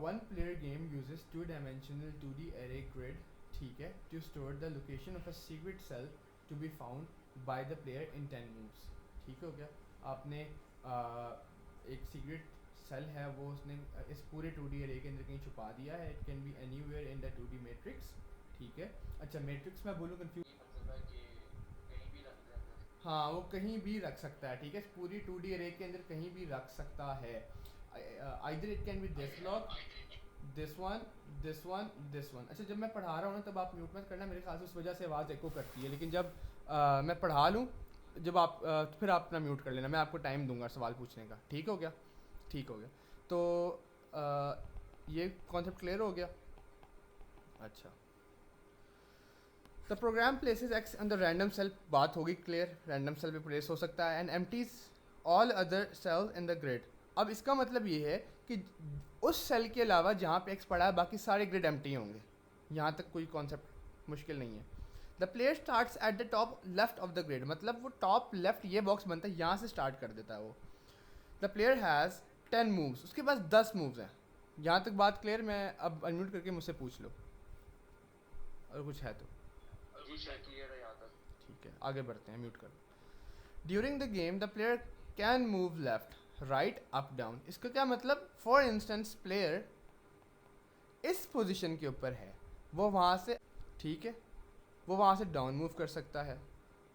One player game uses two dimensional 2D array grid, ठीक है, to store the location of a secret cell to be found by the player in 10 moves. ठीक हो गया। आपने एक secret cell है वो उसने इस पूरे 2D array के अंदर कहीं छुपा दिया है। It can be anywhere in the 2D matrix. ठीक है। अच्छा, मैट्रिक्स में बोलूँ कंफ्यूज हाँ, वो कहीं भी रख सकता है। ठीक है, पूरी 2D array के अंदर कहीं भी रख सकता है। Either it can be this block, this one, this one, this one. अच्छा, जब मैं पढ़ा रहा हूँ ना तब आप म्यूट मत करना, मेरे ख्याल से उस वजह से आवाज़ एको करती है। लेकिन जब मैं पढ़ा लूँ, जब आप फिर आप अपना म्यूट कर लेना, मैं आपको टाइम दूंगा सवाल पूछने का। ठीक हो गया? ठीक हो गया। तो ये कॉन्सेप्ट क्लियर हो गया। अच्छा, the program places X on the random cell, बात होगी क्लियर, रैंडम सेल पे प्लेस हो सकता है, and empties all other cells in the grid. अब इसका मतलब ये है कि उस सेल के अलावा जहाँ पे एक्स पड़ा है बाकी सारे ग्रिड एम्प्टी होंगे। यहाँ तक कोई कॉन्सेप्ट मुश्किल नहीं है। The player starts at the top left of the grid, मतलब वो टॉप लेफ्ट ये बॉक्स बनता है, यहाँ से स्टार्ट कर देता है वो। द प्लेयर हैज़ 10 मूव्स, उसके पास 10 मूव्स हैं। यहाँ तक बात क्लियर? मैं अब अनम्यूट करके मुझसे पूछ लो अगर कुछ है तो। जी सर, क्लियर है यहाँ तक। ठीक है, आगे बढ़ते हैं, म्यूट कर। During the game the player can move left right up down. इसका क्या मतलब? फॉर इंस्टेंस प्लेयर इस पोजीशन के ऊपर है, वो वहाँ से, ठीक है, वो वहाँ से डाउन मूव कर सकता है,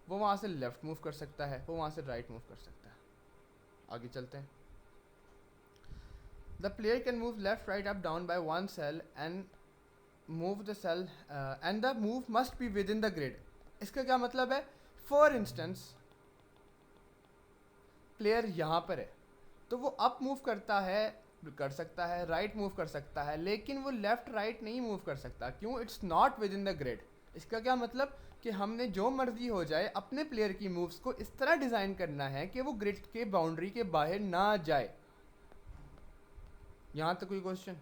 वो वहाँ से लेफ्ट मूव कर सकता है, वो वहाँ से राइट मूव कर सकता है। आगे चलते हैं। The player can move left right up down by one cell and move the cell and the move must be within the grid. इसका क्या मतलब है? फॉर इंस्टेंस प्लेयर यहाँ पर है तो वो अप मूव करता है, कर सकता है, राइट मूव कर सकता है, लेकिन वो लेफ्ट राइट नहीं मूव कर सकता। क्यों? It's not with in the grid. इसका क्या मतलब कि हमने जो मर्जी हो जाए अपने प्लेयर की मूव्स को इस तरह डिज़ाइन करना है कि वो ग्रिड के बाउंड्री के बाहर ना जाए। यहाँ तक कोई क्वेश्चन?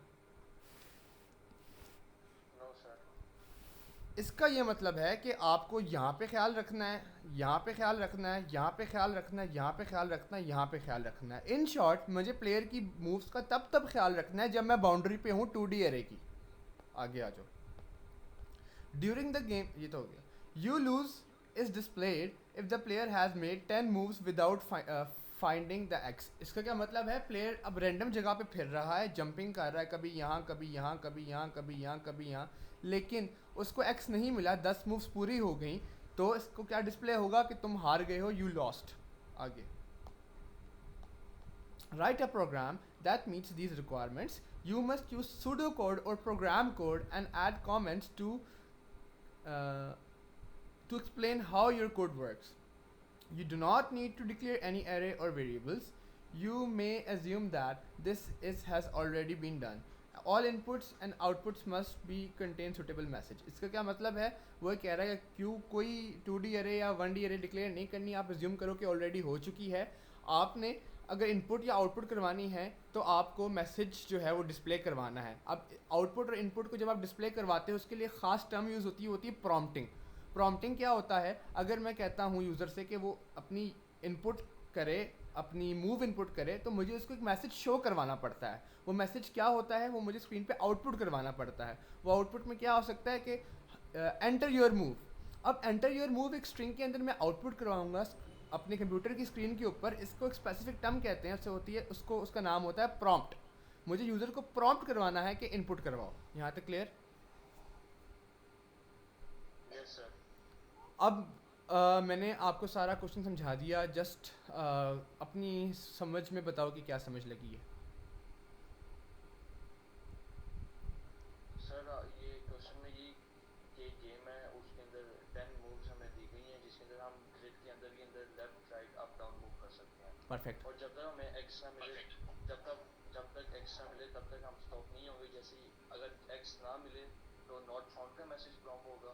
इसका ये मतलब है कि आपको यहाँ पे ख्याल रखना है, यहाँ पे ख्याल रखना है, यहाँ पे ख्याल रखना है, यहाँ पे ख्याल रखना है, यहाँ पे ख्याल रखना है। इन शॉर्ट मुझे प्लेयर की मूव्स का तब ख्याल रखना है जब मैं बाउंड्री पे हूँ 2D एरे की। आगे आ जाओ। ड्यूरिंग द गेम, ये तो हो गया। You lose is displayed if the player has made 10 moves without finding the x. इसका क्या मतलब है? प्लेयर अब रैंडम जगह पे फिर रहा है, जंपिंग कर रहा है, कभी यहाँ कभी यहाँ कभी यहाँ कभी यहाँ कभी यहाँ, लेकिन उसको एक्स नहीं मिला, 10 मूव्स पूरी हो गई, तो इसको क्या डिस्प्ले होगा कि तुम हार गए हो, यू लॉस्ट। आगे, write a program that meets these requirements. You must use pseudocode or program code and add comments uh, to explain how your code works. You do not need to declare any array or variables. You may assume that has already been done. All inputs and outputs must be contain suitable message. इसका क्या मतलब है? वो कह रहा है कि क्यों कोई 2D array या 1D array डिक्लेयर नहीं करनी, आप assume करो कि ऑलरेडी हो चुकी है। आपने अगर इनपुट या आउटपुट करवानी है तो आपको मैसेज जो है वो डिस्प्ले करवाना है। अब आउटपुट और इनपुट को जब आप डिस्प्ले करवाते हो उसके लिए ख़ास टर्म यूज़ होती है प्रॉम्प्टिंग। प्रॉम्प्टिंग क्या होता है? अगर मैं कहता हूँ यूज़र से कि वो अपनी इनपुट करे, अपनी मूव इनपुट करे, तो मुझे उसको एक मैसेज शो करवाना पड़ता है। वो मैसेज क्या होता है? वो मुझे स्क्रीन पे आउटपुट करवाना पड़ता है। वो आउटपुट में क्या हो सकता है कि एंटर योर मूव। अब एंटर योर मूव एक स्ट्रिंग के अंदर मैं आउटपुट करवाऊँगा अपने कंप्यूटर की स्क्रीन के ऊपर, इसको एक स्पेसिफिक टर्म कहते हैं, उससे होती है, उसको उसका नाम होता है प्रॉम्प्ट। मुझे यूज़र को प्रॉम्प्ट करवाना है कि इनपुट करवाओ। यहाँ तक क्लियर? Yes sir. अब मैंने आपको सारा क्वेश्चन समझा दिया, जस्ट अपनी समझ में बताओ कि क्या समझ लगी है। सर ये क्वेश्चन में ये गेम है, उसके अंदर 10 मूव्स हमें दी गई हैं जिसके अंदर हम ग्रिड के अंदर left right up down move कर सकते हैं। परफेक्ट। और जब तक हमें एक्स्ट्रा मिले, जब तक एक्स्ट्रा मिले तब तक हम स्टॉप नहीं होंगे। जैसे अगर एक्स ना मिले तो नॉट फाउंड का मैसेज प्रॉम्प्ट होगा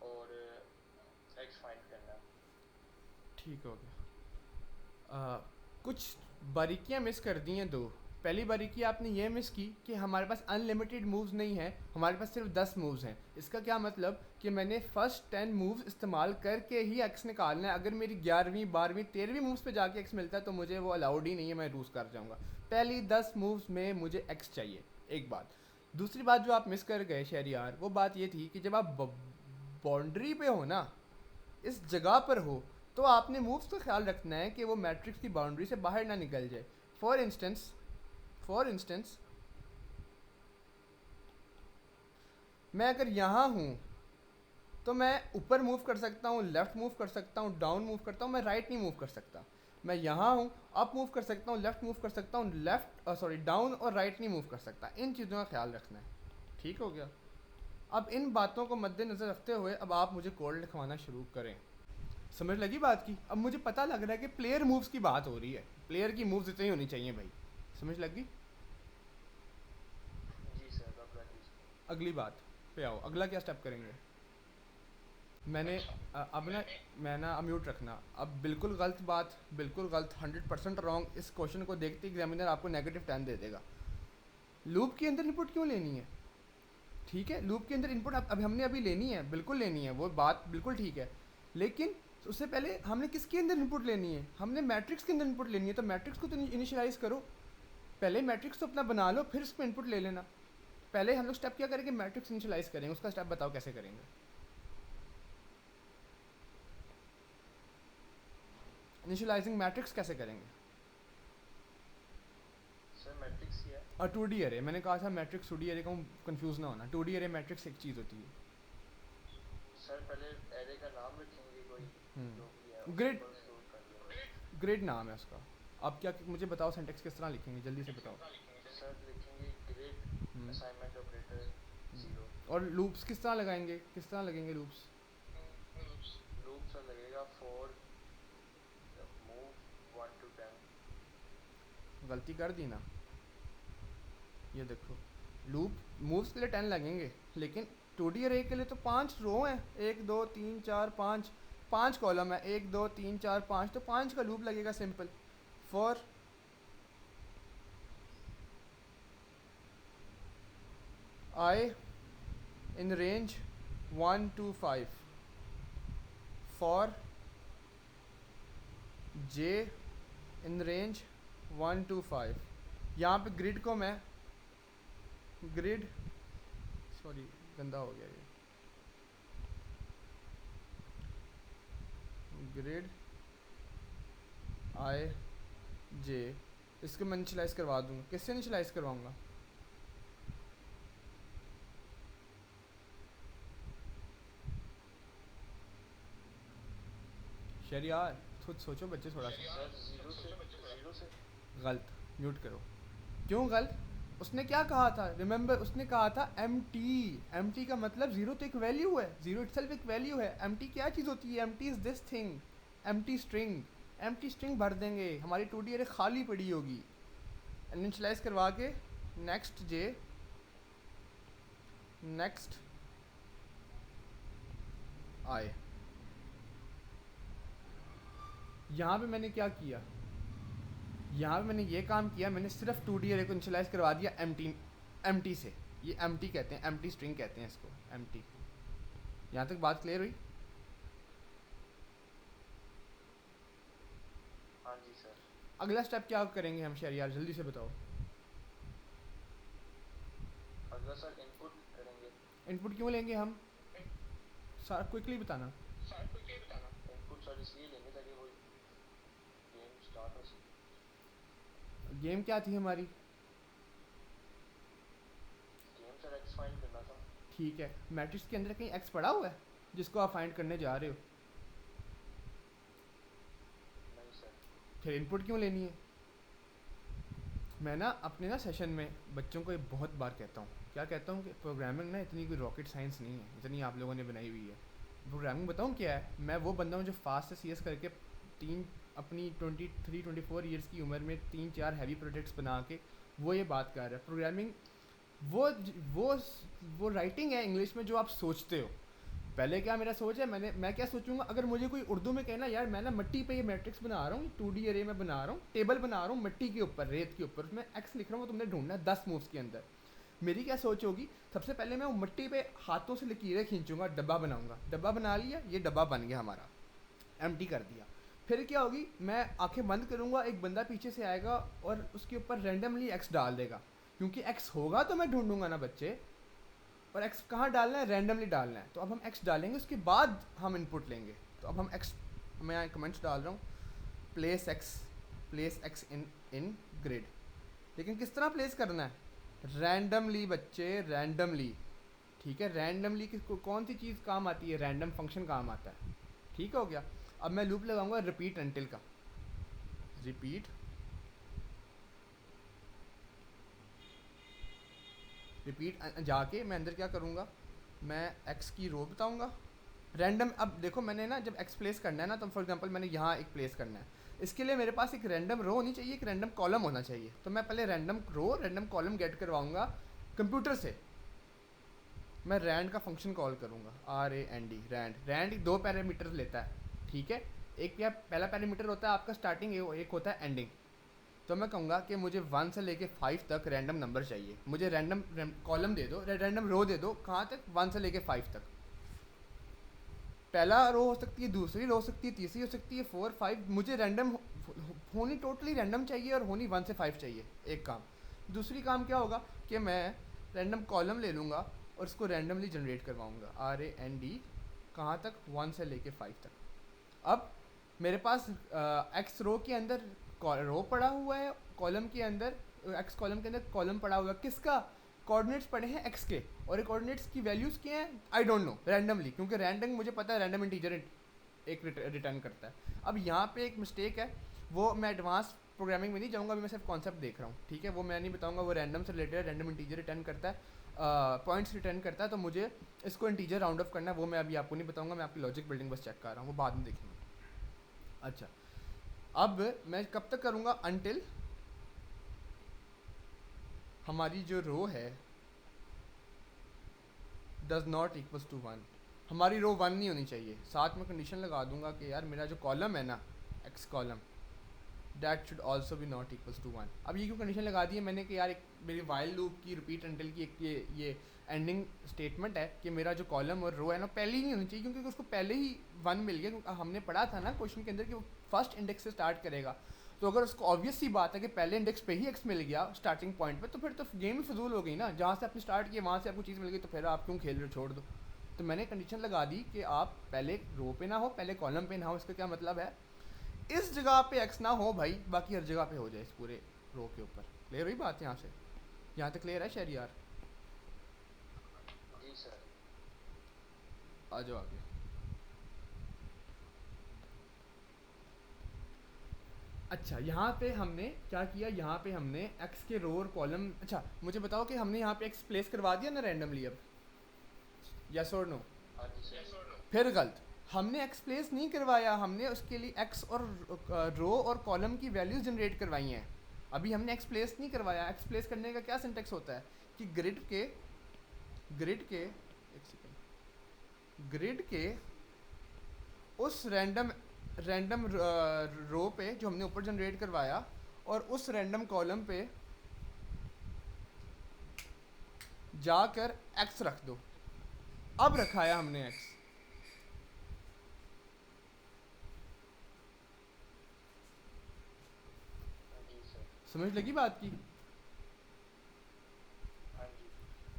और एक्स फाइंड करना। ठीक हो गया। कुछ बारीकियां मिस कर दी हैं दो। पहली बारीकी आपने ये मिस की कि हमारे पास अनलिमिटेड मूव्स नहीं है, हमारे पास सिर्फ 10 मूव्स हैं। इसका क्या मतलब कि मैंने फर्स्ट 10 मूव्स इस्तेमाल करके ही एक्स निकालना है। अगर मेरी 11वीं 12वीं 13वीं मूव्स पे जाके एक्स मिलता है तो मुझे वो अलाउड ही नहीं है, मैं लूज़ कर जाऊँगा। पहली 10 मूव्स में मुझे एक्स चाहिए, एक बात। दूसरी बात जो आप मिस कर गए शहरियार, वो बात ये थी कि जब आप बाउंड्री पे हो ना, इस जगह पर हो, तो आपने मूव्स का ख्याल रखना है कि वो मैट्रिक्स की बाउंड्री से बाहर ना निकल जाए। फॉर इंस्टेंस मैं अगर यहाँ हूँ तो मैं ऊपर मूव कर सकता हूँ, लेफ़्ट मूव कर सकता हूँ, डाउन मूव करता हूँ, मैं राइट नहीं मूव कर सकता। मैं यहाँ हूँ, अप मूव कर सकता हूँ, लेफ़्ट मूव कर सकता हूँ, डाउन और राइट नहीं मूव कर सकता। इन चीज़ों का ख्याल रखना है, ठीक हो गया। अब इन बातों को मद्देनज़र रखते हुए अब आप मुझे कोड लिखवाना शुरू करें। समझ लगी बात की? अब मुझे पता लग रहा है कि प्लेयर मूव्स की बात हो रही है, प्लेयर की मूव्स इतनी होनी चाहिए भाई। समझ लगी? जी सर, अब लगी। अगली बात पे आओ, अगला क्या स्टेप करेंगे? मैंने अब ना, मैं ना म्यूट रखना। अब बिल्कुल गलत बात, बिल्कुल गलत, 100% रॉन्ग। इस क्वेश्चन को देखते एग्जामिनर आपको नेगेटिव 10 दे देगा। लूप के अंदर इनपुट क्यों लेनी है? ठीक है, लूप के अंदर इनपुट अब हमने अभी लेनी है, बिल्कुल लेनी है, वो बात बिल्कुल ठीक है। लेकिन उससे पहले हमने किसके अंदर इनपुट लेनी है? हमने मैट्रिक्स के अंदर इनपुट लेनी है। तो मैट्रिक्स को तो इनिशियलाइज़ करो, पहले मैट्रिक्स तो अपना बना लो, फिर उस पर इनपुट ले लेना। पहले हम लोग स्टेप क्या करेंगे? मैट्रिक्स इनिशियलाइज़ करेंगे। उसका स्टेप बताओ कैसे करेंगे? इनिशियलाइजिंग मैट्रिक्स कैसे करेंगे? सर मैट्रिक्स ही है। और 2D अरे, मैंने कहा था मैट्रिक्स 2D अरे का, कंफ्यूज ना होना। 2D अरे मैट्रिक्स एक चीज़ होती है। सर पहले एरे का नाम रखेंगे कोई, जो भी है उसके ग्रिड, ऊपर स्टोर कर देंगे। ग्रिड नाम है उसका। अब क्या, मुझे बताओ सिंटेक्स किस तरह लिखेंगे, जल्दी से बताओ। सर लिखेंगे ग्रिड असाइनमेंट ऑपरेटर 0। और लूप्स किस तरह लगाएंगे, किस तरह लगेंगे लूप्स? लूप सर लगेगा फॉर मूव 1 to 10। गलती कर दी ना, ये देखो, लूप मूव्स के लिए 10 लगेंगे, लेकिन 2D अरे के लिए तो 5 रो हैं, 1 2 3 4 5, 5 कॉलम है, 1 2 3 4 5, तो 5 का लूप लगेगा simple. For I in range 1 to 5, for J in range 1 to 5। यहाँ पे ग्रिड को मैं ग्रिड, सॉरी गंदा हो गया ये, ग्रिड आई जे, इसको मैं इनिशियलाइज़ करवा दूँगा। किससे इनिशियलाइज़ करवाऊँगा? शरियार खुद सोचो बच्चे थोड़ा सा। सर 0 से गलत, म्यूट करो। क्यों गलत? उसने क्या कहा था? रिमेंबर, उसने कहा था एम टी का मतलब ज़ीरो तो एक वैल्यू है, ज़ीरो इटसेल्फ एक वैल्यू है। एम टी क्या चीज़ होती है? Empty is this thing, empty string भर देंगे, हमारी 2D अरे खाली पड़ी होगी। इनिशियलाइज करवा के नेक्स्ट जे, नेक्स्ट आए। यहाँ पे मैंने क्या किया? यहाँ पे मैंने ये काम किया, मैंने सिर्फ 2D अरे को इनिशियलाइज करवा दिया एम टी से। ये एम टी कहते हैं, एम टी स्ट्रिंग कहते हैं इसको, एम टी। यहाँ तक बात क्लियर हुई? हाँ जी सर। अगला स्टेप क्या करेंगे हम शहरियार, जल्दी से बताओ। अगला सर इनपुट करेंगे। इनपुट क्यों लेंगे हम? सारा क्विकली बताना। इनपुट सर इसलिए लेंगे ताकि वो गेम स्टार्ट हो सके। गेम क्या थी हमारी? गेम सर एक्स फाइंड करना था। ठीक है, मैट्रिक्स के अंदर कहीं एक्स पड़ा हुआ है जिसको आप फाइंड करने जा रहे हो? नहीं सर। फिर इनपुट क्यों लेनी है? मैं ना अपने ना सेशन में बच्चों को ये बहुत बार कहता हूँ, क्या कहता हूँ कि प्रोग्रामिंग ना इतनी कोई रॉकेट साइंस नहीं है जितनी आप लोगों ने बनाई हुई है। प्रोग्रामिंग बताऊँ क्या है? मैं वो बंदा हूँ जो फास्ट से CS करके अपनी 23-24 ईयर्स की उम्र में 3-4 हैवी प्रोजेक्ट्स बना के वो ये बात कर रहा है। प्रोग्रामिंग वो वो राइटिंग है इंग्लिश में जो आप सोचते हो। पहले क्या मेरा सोच है, मैं क्या सोचूंगा, अगर मुझे कोई उर्दू में कहना यार मैं ना मिट्टी पे ये मैट्रिक्स बना रहा हूँ, 2D अरे में बना रहा हूँ, टेबल बना रहा हूँ मिट्टी के ऊपर, रेत के ऊपर, उसमें एक्स लिख रहा हूँ, तुमने ढूंढना है 10 मूव्स के अंदर। मेरी क्या सोच होगी, सबसे पहले मैं वो मिट्टी पे हाथों से लकीरें खींचूंगा, डब्बा बनाऊंगा, डब्बा बना लिया, ये डब्बा बन गया हमारा, एम्प्टी कर दिया। फिर क्या होगी, मैं आंखें बंद करूंगा, एक बंदा पीछे से आएगा और उसके ऊपर रैंडमली एक्स डाल देगा, क्योंकि एक्स होगा तो मैं ढूंढूंगा ना बच्चे, और एक्स कहाँ डालना है, रैंडमली डालना है। तो अब हम एक्स डालेंगे, उसके बाद हम इनपुट लेंगे। तो अब हम एक्स, मैं यहाँ कमेंट्स डाल रहा हूँ, प्लेस एक्स इन ग्रिड। लेकिन किस तरह प्लेस करना है, रैंडमली बच्चे, रैंडमली। ठीक है, रैंडमली किसको कौन सी चीज़ काम आती है, रैंडम फंक्शन काम आता है। ठीक हो गया। अब मैं लूप लगाऊंगा रिपीट अंटिल का, रिपीट जाके मैं अंदर क्या करूँगा, मैं एक्स की रो बताऊँगा रैंडम। अब देखो मैंने ना जब एक्स प्लेस करना है ना, तो फॉर एग्जांपल मैंने यहाँ एक प्लेस करना है, इसके लिए मेरे पास एक रैंडम रो होनी चाहिए, एक रैंडम कॉलम होना चाहिए। तो मैं पहले रैंडम रो रैंडम कॉलम गेट करवाऊँगा कंप्यूटर से, मैं रैंड का फंक्शन कॉल करूँगा, RAND, रैंड 2 पैरामीटर लेता है। ठीक है, एक क्या पहला पैरामीटर होता है आपका स्टार्टिंग, एक होता है एंडिंग। तो मैं कहूँगा कि मुझे 1 से लेके 5 तक रैंडम नंबर चाहिए, मुझे रैंडम कॉलम दे दो, रैंडम रो दे दो, कहाँ तक, 1 से लेके 5 तक। पहला रो हो सकती है, दूसरी रो हो सकती है, तीसरी हो सकती है, 4 5, मुझे रैंडम होनी टोटली रैंडम चाहिए और होनी 1 से 5 चाहिए, एक काम। दूसरी काम क्या होगा कि मैं रैंडम कॉलम ले लूँगा और उसको रैंडमली जनरेट करवाऊँगा, RAND, कहाँ तक, 1 से लेके 5 तक। अब मेरे पास एक्स रो के अंदर रो पड़ा हुआ है, कॉलम के अंदर एक्स कॉलम के अंदर कॉलम पड़ा हुआ है, किसका, कोऑर्डिनेट्स पड़े हैं एक्स के, और ये कोऑर्डिनेट्स की वैल्यूज़ क्या हैं, आई डोंट नो, रैंडमली, क्योंकि रैंडम मुझे पता है रैंडम इंटीजर एक रिटर्न करता है। अब यहाँ पे एक मिस्टेक है, वो मैं एडवांस प्रोग्रामिंग में नहीं जाऊँगा, अभी मैं सिर्फ कॉन्सेप्ट देख रहा हूँ। ठीक है, वो मैं नहीं बताऊँगा, वो रैंडम से रिलेटेड है, रैंडम इंटीजर रिटर्न करता है, पॉइंट्स रिटर्न करता है, तो मुझे इसको इंटीजर राउंड ऑफ करना है, वो मैं अभी आपको नहीं बताऊँगा, मैं आपकी लॉजिक बिल्डिंग बस चेक कर रहा हूँ, वो बाद में देखेंगे। अच्छा, अब मैं कब तक करूँगा, अनटिल हमारी जो रो है डज नॉट इक्वल्स टू 1, हमारी रो 1 नहीं होनी चाहिए। साथ में कंडीशन लगा दूंगा कि यार मेरा जो कॉलम है ना, X column, that should also be not equals to 1। अब ये क्यों कंडीशन लगा दी है मैंने कि यार एक मेरी वाइल लूप की रिपीट अंटिल की एक ये एंडिंग स्टेटमेंट है कि मेरा जो कॉलम और रो है ना पहले ही नहीं होनी चाहिए, क्योंकि उसको पहले ही 1 मिल गया, क्योंकि हमने पढ़ा था ना क्वेश्चन के अंदर कि वो फर्स्ट इंडेक्स से स्टार्ट करेगा। तो अगर उसको ऑब्वियस सी बात है कि पहले इंडेक्स पे ही एक्स मिल गया स्टार्टिंग पॉइंट पे, तो फिर तो गेम ही फजूल हो गई ना, जहाँ से आपने स्टार्ट किया वहाँ से आपको चीज़ मिल गई, तो फिर आप क्यों खेल रहे हो, छोड़ दो। तो मैंने कंडीशन लगा दी कि आप पहले रो पे ना हो, पहले कॉलम पे ना हो। इसका क्या मतलब है, इस जगह पे एक्स ना हो भाई, बाकी हर जगह पे हो जाए इस पूरे रो के ऊपर। क्लियर हुई बात यहाँ से, यहाँ तक क्लियर है शहरियार? जी सर। आ जाओ आगे। अच्छा, यहाँ पे हमने क्या किया, यहाँ पे हमने एक्स के रो और कॉलम, अच्छा मुझे बताओ कि हमने यहाँ पे एक्स प्लेस करवा दिया ना रैंडमली, अब यस और नो? हाँ जी सर। फिर गलत, हमने एक्स प्लेस नहीं करवाया, हमने उसके लिए एक्स और रो और कॉलम की वैल्यूज जनरेट करवाई हैं। अभी हमने एक्स प्लेस नहीं करवाया। एक्स प्लेस करने का क्या सिंटेक्स होता है कि ग्रिड के एक सेकेंड, ग्रिड के उस रैंडम रो पे जो हमने ऊपर जनरेट करवाया और उस रैंडम कॉलम पे जाकर एक्स रख दो। अब रखाया हमने एक्स, जी सर। समझ लगी बात की? हाँ जी।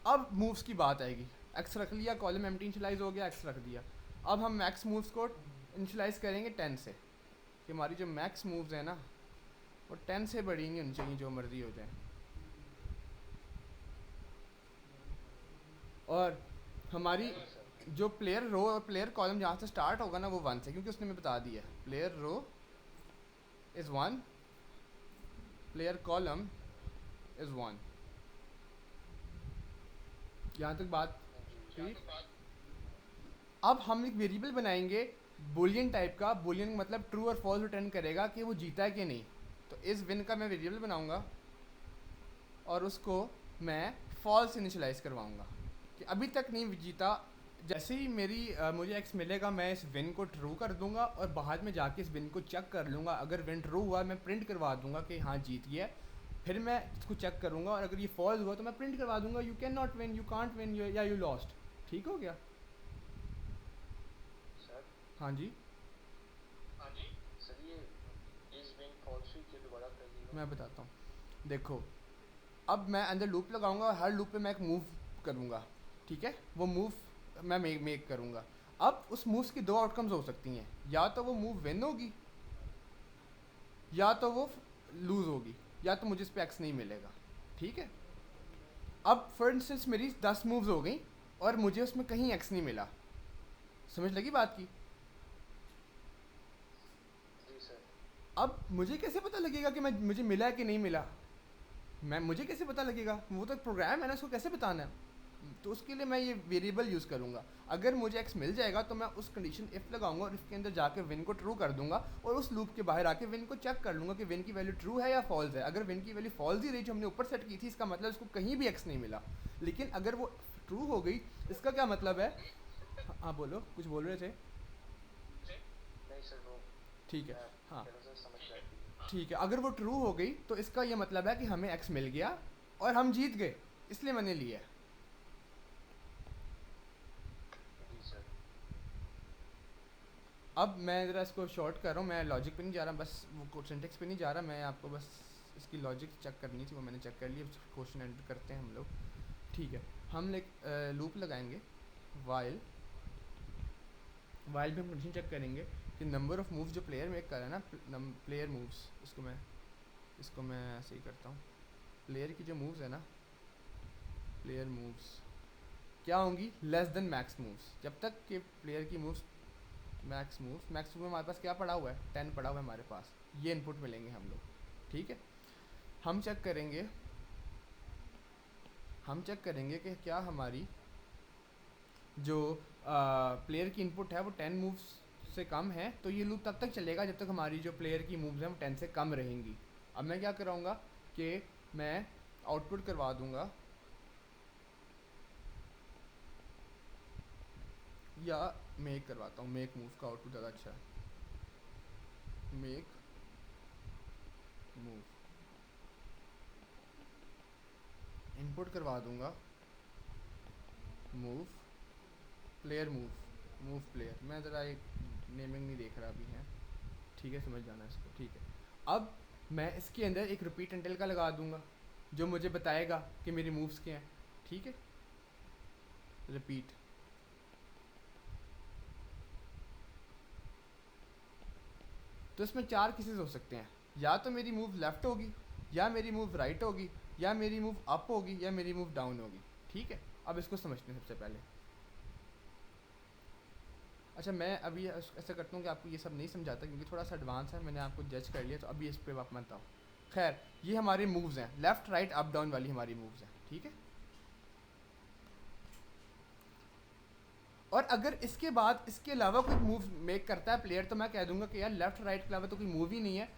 अब मूव्स की बात आएगी। एक्स रख लिया, कॉलम एम्प्टी इनिशियलाइज हो गया, एक्स रख दिया। अब हम मैक्स मूव्स को इनिशियलाइज करेंगे 10 से, कि हमारी जो मैक्स मूव्स है ना वो 10 से बड़ी नहीं होनी चाहिए, जो मर्जी हो जाए। और हमारी जो प्लेयर रो और प्लेयर कॉलम जहाँ से स्टार्ट होगा ना वो 1 से, क्योंकि उसने हमें बता दिया player row is 1, player column is 1। यहाँ तक बात ठीक? अब हम एक वेरिएबल बनाएंगे बुलियन टाइप का, बुलियन मतलब ट्रू और फॉल्स रिटर्न करेगा कि वो जीता है कि नहीं। तो इस विन का मैं वेरिएबल बनाऊंगा और उसको मैं फॉल्स इनिशियलाइज करवाऊंगा कि अभी तक नहीं जीता, जैसे ही मुझे एक्स मिलेगा, मैं इस विन को ट्रू कर दूंगा और बाद में जाके इस विन को चेक कर लूँगा। अगर विन ट्रू हुआ मैं प्रिंट करवा दूंगा कि हाँ जीत गया। फिर मैं इसको चेक करूँगा और अगर ये फॉल्स हुआ तो मैं प्रिंट करवा दूंगा you can not win, you can't win, या यू लॉस्ट। ठीक हो गया? सर हाँ जी। सर ये इज बीइंग फॉल्स हुई, ये दोबारा कर दीजिए। मैं बताता हूँ, देखो अब मैं अंदर लूप लगाऊंगा और हर लूप पे मैं एक मूव करूँगा, ठीक है? वो मूव मैं मेक करूँगा। अब उस मूव्स की दो आउटकम्स हो सकती हैं, या तो वो मूव विन होगी या तो वो लूज़ होगी, या तो मुझे इस पर एक्स नहीं मिलेगा। ठीक है? अब फॉर इंस्टेंस मेरी 10 मूव्स हो गई और मुझे उसमें कहीं एक्स नहीं मिला। समझ लगी बात की? जी सर। अब मुझे कैसे पता लगेगा कि मुझे मिला है कि नहीं मिला? मुझे कैसे पता लगेगा? वो तो प्रोग्राम है ना, उसको कैसे बताना है? तो उसके लिए मैं ये वेरिएबल यूज़ करूँगा। अगर मुझे एक्स मिल जाएगा तो मैं उस कंडीशन इफ़ लगाऊंगा और इसके अंदर जाके विन को ट्रू कर दूंगा और उस लूप के बाहर आके विन को चेक कर लूँगा कि विन की वैल्यू ट्रू है या फॉल्स है। अगर विन की वैल्यू फॉल्स ही रही जो हमने ऊपर सेट की थी, इसका मतलब इसको कहीं भी एक्स नहीं मिला। लेकिन अगर वो ट्रू हो गई, इसका क्या मतलब है? हाँ बोलो, कुछ बोल रहे थे? नहीं सर वो ठीक है। मैं हाँ पहले से समझ गया थी। ठीक है, अगर वो ट्रू हो गई तो इसका ये मतलब है कि हमें एक्स मिल गया और हम जीत गए, इसलिए मैंने लिया। जी सर। अब मैं ज़रा इसको शॉर्ट कर रहा हूँ, मैं लॉजिक पे नहीं जा रहा, बस वो सिंटेक्स पे नहीं जा रहा, मैं आपको बस इसकी लॉजिक चेक करनी थी, वो मैंने चेक कर ली। क्वेश्चन एंटर करते हैं हम लोग। ठीक है, हम लूप लगाएंगे वाइल पे हम कंडीशन चेक करेंगे कि नंबर ऑफ़ मूव्स जो प्लेयर मेक कर रहा है ना, प्लेयर मूव्स, इसको मैं ऐसे ही करता हूँ। प्लेयर की जो मूव्स है ना, प्लेयर मूव्स क्या होंगी? Less than max moves. जब तक कि प्लेयर की मूव्स मैक्स मूव हमारे पास क्या पड़ा हुआ है? 10 पड़ा हुआ है हमारे पास। ये इनपुट मिलेंगे हम लोग। ठीक है, हम चेक करेंगे कि क्या हमारी जो प्लेयर की इनपुट है वो 10 मूव्स से कम है, तो ये लूप तब तक चलेगा जब तक हमारी जो प्लेयर की मूव्स हैं वो 10 से कम रहेंगी। अब मैं क्या कराऊँगा कि मैं आउटपुट करवा दूँगा, या मेक करवाता हूँ। मेक मूव का आउटपुट ज़्यादा अच्छा है। मेक मूव इनपुट करवा दूँगा मूव प्लेयर मूव प्लेयर। मैं ज़रा एक नेमिंग नहीं देख रहा अभी है, ठीक है? समझ जाना इसको। ठीक है, अब मैं इसके अंदर एक रिपीट एंटल का लगा दूँगा जो मुझे बताएगा कि मेरी मूव्स क्या हैं। ठीक है, रिपीट। तो इसमें 4 केसेस हो सकते हैं, या तो मेरी मूव लेफ़्ट होगी, या मेरी मूव राइट होगी, या मेरी मूव अप होगी, या मेरी मूव डाउन होगी। ठीक है, अब इसको समझते हैं सबसे पहले। अच्छा, मैं अभी ऐसा करता हूँ कि आपको ये सब नहीं समझाता क्योंकि थोड़ा सा एडवांस है, मैंने आपको जज कर लिया, तो अभी इस पर आप मत आओ। खैर, ये हमारी मूव्स हैं, लेफ़्ट राइट अप डाउन वाली हमारी मूव्स हैं। ठीक है, और अगर इसके बाद इसके अलावा कोई मूव मेक करता है प्लेयर, तो मैं कह दूंगा कि यार लेफ़्ट राइट के अलावा तो कोई मूव ही नहीं है,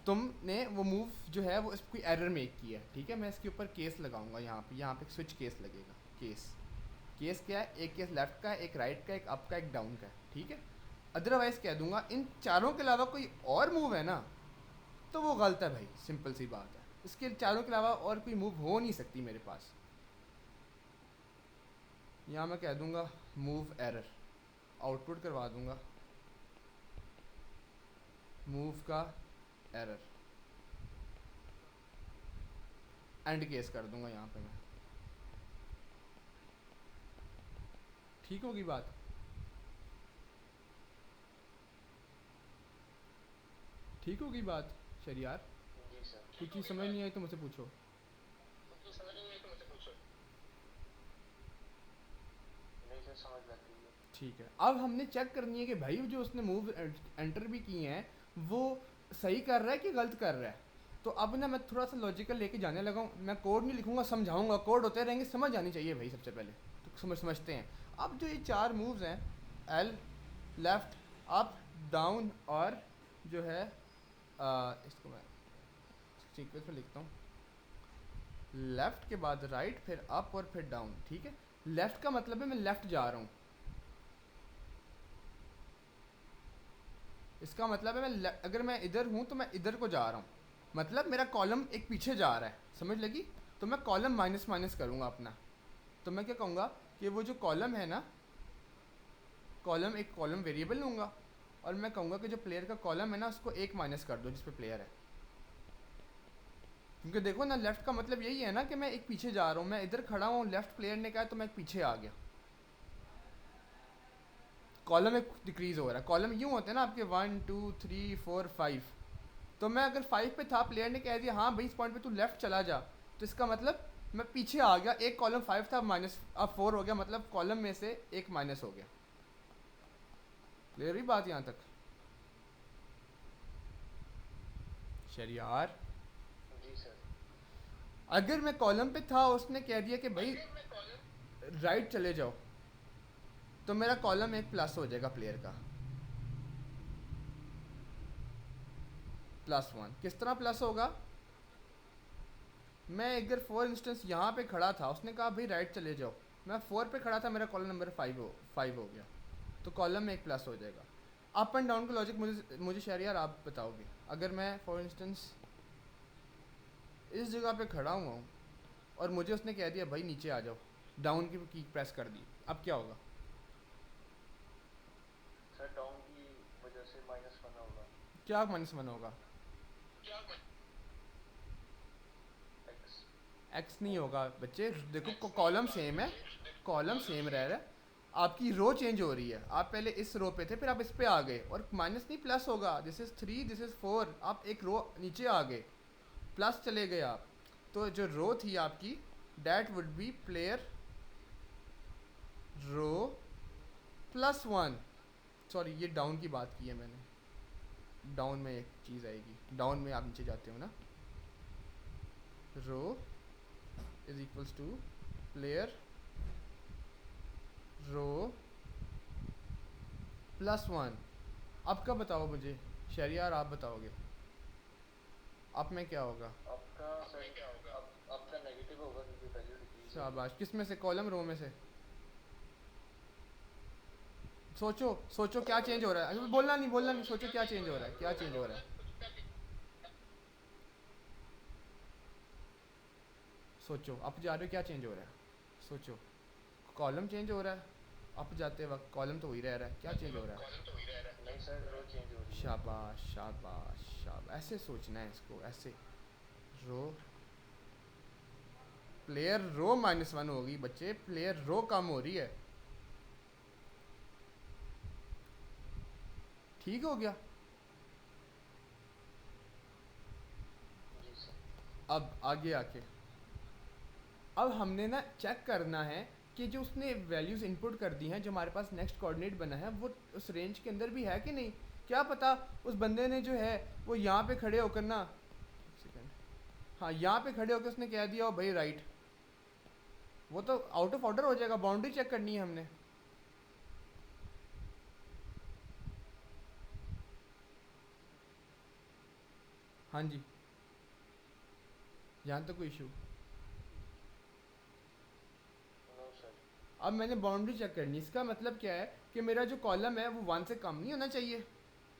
तुमने वो मूव जो है वो कोई एरर मेक की है। ठीक है, मैं इसके ऊपर केस लगाऊंगा, यहाँ पे स्विच केस लगेगा। केस क्या है? एक केस लेफ़्ट का है, एक राइट का, एक अप का, एक डाउन का है। ठीक है, अदरवाइज़ कह दूंगा इन चारों के अलावा कोई और मूव है ना, तो वो गलत है भाई, सिंपल सी बात है। इसके चारों के अलावा और कोई मूव हो नहीं सकती मेरे पास। यहाँ मैं कह दूंगा मूव एरर, आउटपुट करवा दूंगा मूव का एरर, एंड केस कर दूंगा यहाँ पे मैं। ठीक होगी बात? ठीक होगी बात शरियार? जी सर। कोई चीज़ समझ नहीं आई तो मुझसे पूछो। नहीं सर समझ लग रही है। ठीक है, अब हमने चेक करनी है कि भाई जो उसने मूव एंटर भी किए हैं वो सही कर रहा है कि गलत कर रहा है। तो अब ना मैं थोड़ा सा लॉजिकल लेके जाने लगा हूँ, मैं कोड नहीं लिखूंगा, समझाऊंगा। कोड होते रहेंगे, समझ आनी चाहिए भाई सबसे पहले। तो समझते हैं। अब जो ये 4 मूव्स हैं, एल, लेफ़्ट, अप, डाउन, और जो है इसको मैं सीक्वेंस में लिखता हूँ, लेफ़्ट के बाद राइट, फिर अप और फिर डाउन। ठीक है, लेफ़्ट का मतलब है मैं लेफ़्ट जा रहा हूँ, इसका मतलब है अगर मैं इधर हूँ तो मैं इधर को जा रहा हूँ, मतलब मेरा कॉलम एक पीछे जा रहा है, समझ लगी? तो मैं कॉलम माइनस माइनस करूँगा अपना। तो मैं क्या कहूँगा कि वो जो कॉलम है ना, कॉलम एक कॉलम वेरिएबल लूँगा और मैं कहूँगा कि जो प्लेयर का कॉलम है ना उसको एक माइनस कर दो जिस पे प्लेयर है। क्योंकि देखो ना, लेफ़्ट का मतलब यही है ना कि मैं एक पीछे जा रहा हूँ, मैं इधर खड़ा हूँ, लेफ़्ट प्लेयर ने कहा तो मैं एक पीछे आ गया, कॉलम एक डिक्रीज़ हो रहा है। कॉलम यूँ होते हैं ना आपके 1 2 3 4 5, तो मैं अगर 5 पे था, प्लेयर ने कह दिया हाँ भाई इस पॉइंट पे तू लेफ़्ट चला जा, तो इसका मतलब मैं पीछे आ गया, एक कॉलम 5 था माइनस अब 4 हो गया, मतलब कॉलम में से एक माइनस हो गया। क्लियर हुई बात यहाँ तक? शरियार, जी सर। अगर मैं कॉलम पे था, उसने कह दिया कि भाई राइट चले जाओ, तो मेरा कॉलम एक प्लस हो जाएगा प्लेयर का, +1। किस तरह प्लस होगा? मैं अगर फॉर इंस्टेंस यहाँ पे खड़ा था, उसने कहा भाई राइट चले जाओ, मैं 4 पे खड़ा था, मेरा कॉलम नंबर 5 हो गया, तो कॉलम में एक प्लस हो जाएगा। अप एंड डाउन का लॉजिक मुझे शहरियार आप बताओगे। अगर मैं फॉर इंस्टेंस इस जगह पे खड़ा हुआ हूँ और मुझे उसने कह दिया भाई नीचे आ जाओ, डाउन की प्रेस कर दी, अब क्या होगा? सर डाउन की वजह से -1 होगा। क्या -1 होगा? एक्स। एक्स नहीं होगा बच्चे, देखो कॉलम सेम है, कॉलम सेम रह रहा है, आपकी रो चेंज हो रही है। आप पहले इस रो पे थे, फिर आप इस पे आ गए, और माइनस नहीं प्लस होगा। दिस इज़ 3, दिस इज़ 4, आप एक रो नीचे आ गए, प्लस चले गए आप, तो जो रो थी आपकी, that would be player row +1। Sorry, ये डाउन की बात की है मैंने, डाउन में एक चीज़ आएगी, डाउन में आप नीचे जाते हो ना, रो is equals to player row +1। अब का बताओ मुझे शहरियार, आप बताओगे अब में क्या होगा? आपका सर क्या होगा? आपका नेगेटिव होगा क्योंकि वैल्यू डिक्रीज होगी। शाबाश, किस में से? कॉलम रो में से? सोचो सोचो क्या चेंज हो रहा है, अभी बोलना नहीं, सोचो क्या चेंज हो रहा है, क्या चेंज हो रहा है, सोचो। आप जा रहे हो, क्या चेंज हो रहा है, सोचो। कॉलम चेंज हो रहा है, अप जाते वक्त कॉलम तो वही रह रहा है, क्या चेंज हो रहा है? नहीं सर, रो चेंज हो रही है। शाबाश शाबाश शाबाश, ऐसे सोचना है इसको, ऐसे। रो प्लेयर रो -1 होगी बच्चे, प्लेयर रो कम हो रही है, ठीक हो गया? जी सर। अब आगे आके अब हमने ना चेक करना है कि जो उसने वैल्यूज़ इनपुट कर दी हैं, जो हमारे पास नेक्स्ट कोऑर्डिनेट बना है, वो उस रेंज के अंदर भी है कि नहीं। क्या पता उस बंदे ने जो है वो यहाँ पे खड़े होकर ना, सेकंड, हाँ यहाँ पे खड़े होकर उसने कह दिया हो भाई राइट, वो तो आउट ऑफ ऑर्डर हो जाएगा, बाउंड्री चेक करनी है हमने। हाँ जी, यहाँ तो कोई इशू। No sir. अब मैंने बाउंड्री चेक करनी, इसका मतलब क्या है कि मेरा जो कॉलम है वो 1 से कम नहीं होना चाहिए,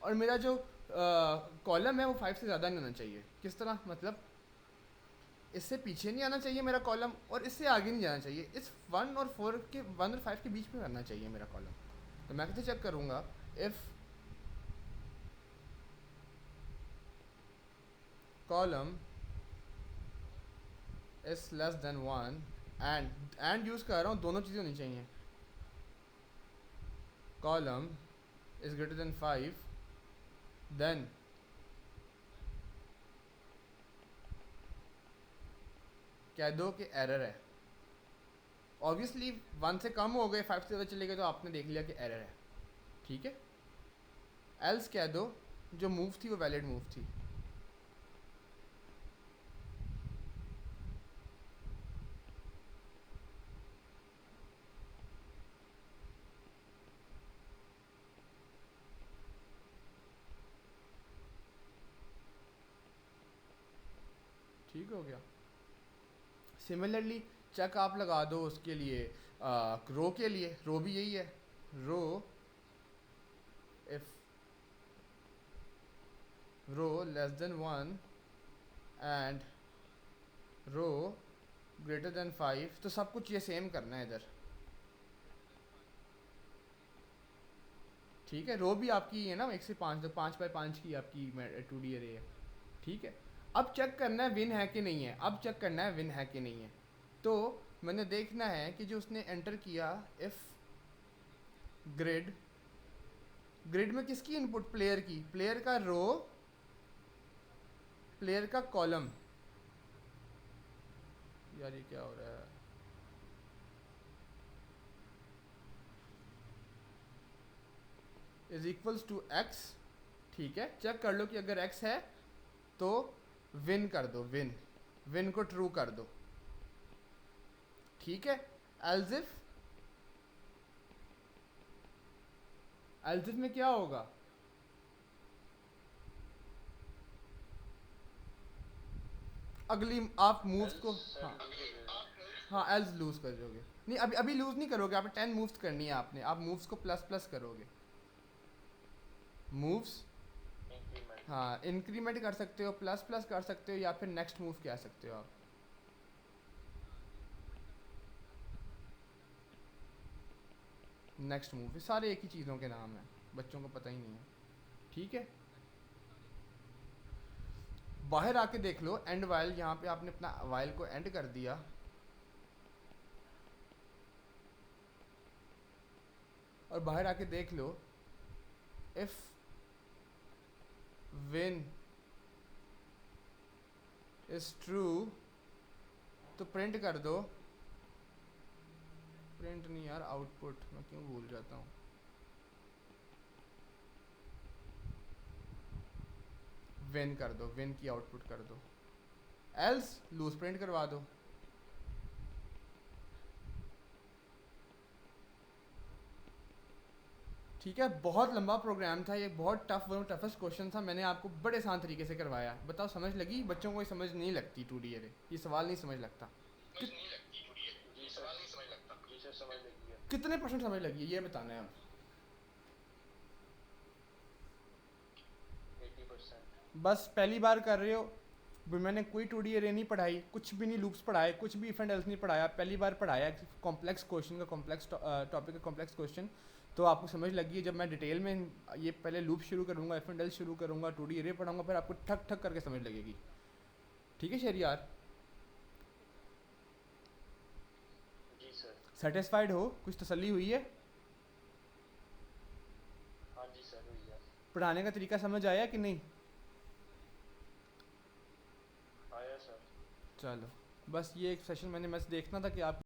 और मेरा जो कॉलम है वो 5 से ज़्यादा नहीं होना चाहिए। किस तरह मतलब? इससे पीछे नहीं आना चाहिए मेरा कॉलम, और इससे आगे नहीं जाना चाहिए, इस 1 और 5 के बीच में रहना चाहिए मेरा कॉलम। तो मैं कैसे चेक करूँगा? If column is less than 1, and use कर रहा हूँ, दोनों चीज़ें होनी चाहिए। Column is greater than 5, then कह दो कि एरर है। ऑब्वियसली 1 से कम हो गए, 5 से ज़्यादा चले गए, तो आपने देख लिया कि एरर है, ठीक है। एल्स कह दो जो मूव थी वो वैलिड मूव थी। ठीक हो गया। सिमिलरली चेक आप लगा दो उसके लिए, रो के लिए, रो भी यही है, rho if rho less than 1 and rho greater than 5, तो सब कुछ ये सेम करना है इधर, ठीक है। रो भी आपकी है ना 1 से 5, तो 5 बाय 5 की आपकी 2D अरे है, ठीक है। अब चेक करना है विन है कि नहीं है, अब चेक करना है विन है कि नहीं है। तो मैंने देखना है कि जो उसने एंटर किया इफ़ ग्रिड, ग्रिड में किसकी इनपुट, प्लेयर की, प्लेयर का रो, प्लेयर का कॉलम, यार ये क्या हो रहा है, इज इक्वल्स टू एक्स, ठीक है। चेक कर लो कि अगर एक्स है तो विन कर दो, विन, विन को ट्रू कर दो, ठीक है। एल्जिफ, एल्जिफ में क्या होगा, अगली आप मूव्स को, हाँ हाँ एल्स लूज कर दोगे, नहीं अभी अभी लूज नहीं करोगे, आप 10 मूव्स करनी है आपने, आप मूव्स को प्लस प्लस करोगे, मूव्स, इंक्रीमेंट। हाँ इंक्रीमेंट कर सकते हो, प्लस प्लस कर सकते हो, या फिर नेक्स्ट मूव कह सकते हो आप, नेक्स्ट मूव, ये सारे एक ही चीज़ों के नाम हैं, बच्चों को पता ही नहीं है, ठीक है। बाहर आके देख लो एंड वाइल, यहाँ पे आपने अपना वाइल को एंड कर दिया, और बाहर आके देख लो इफ विन इज ट्रू, तो प्रिंट कर दो, प्रिंट नहीं यार, आउटपुट, मैं क्यों भूल जाता हूँ, विन कर दो, विन की आउटपुट कर दो, एल्स लूज प्रिंट करवा दो, ठीक है। बहुत लंबा प्रोग्राम था ये, बहुत टफ, टफेस्ट क्वेश्चन था, मैंने आपको बड़े आसान तरीके से करवाया, बताओ समझ लगी, बच्चों को ये समझ नहीं लगती 2D अरे, ये सवाल नहीं समझ लगता, जी सर समझ लगी है। कितने परसेंट समझ लगी है ये बताना है अब, 80%। बस पहली बार कर रहे हो, भी मैंने कोई 2D अरे नहीं पढ़ाई, कुछ भी नहीं लूप्स पढ़ाए, कुछ भी इफ एंड एल्स नहीं पढ़ाया, पहली बार पढ़ाया कॉम्प्लेक्स क्वेश्चन का, कॉम्प्लेक्स टॉपिक का कॉम्प्लेक्स क्वेश्चन, तो आपको समझ लगी है। जब मैं डिटेल में ये पहले लूप शुरू करूँगा, इफ एंड एल्स शुरू करूँगा, 2D अरे पढ़ाऊँगा, फिर आपको ठक ठक करके समझ लगेगी, ठीक है शहरियार। जी सर। सेटिस्फाइड हो, कुछ तसल्ली हुई है, हाँ जी सर हुई है। पढ़ाने का तरीका समझ आया कि नहीं, आया सर। चलो बस ये एक सेशन मैंने देखना था कि आप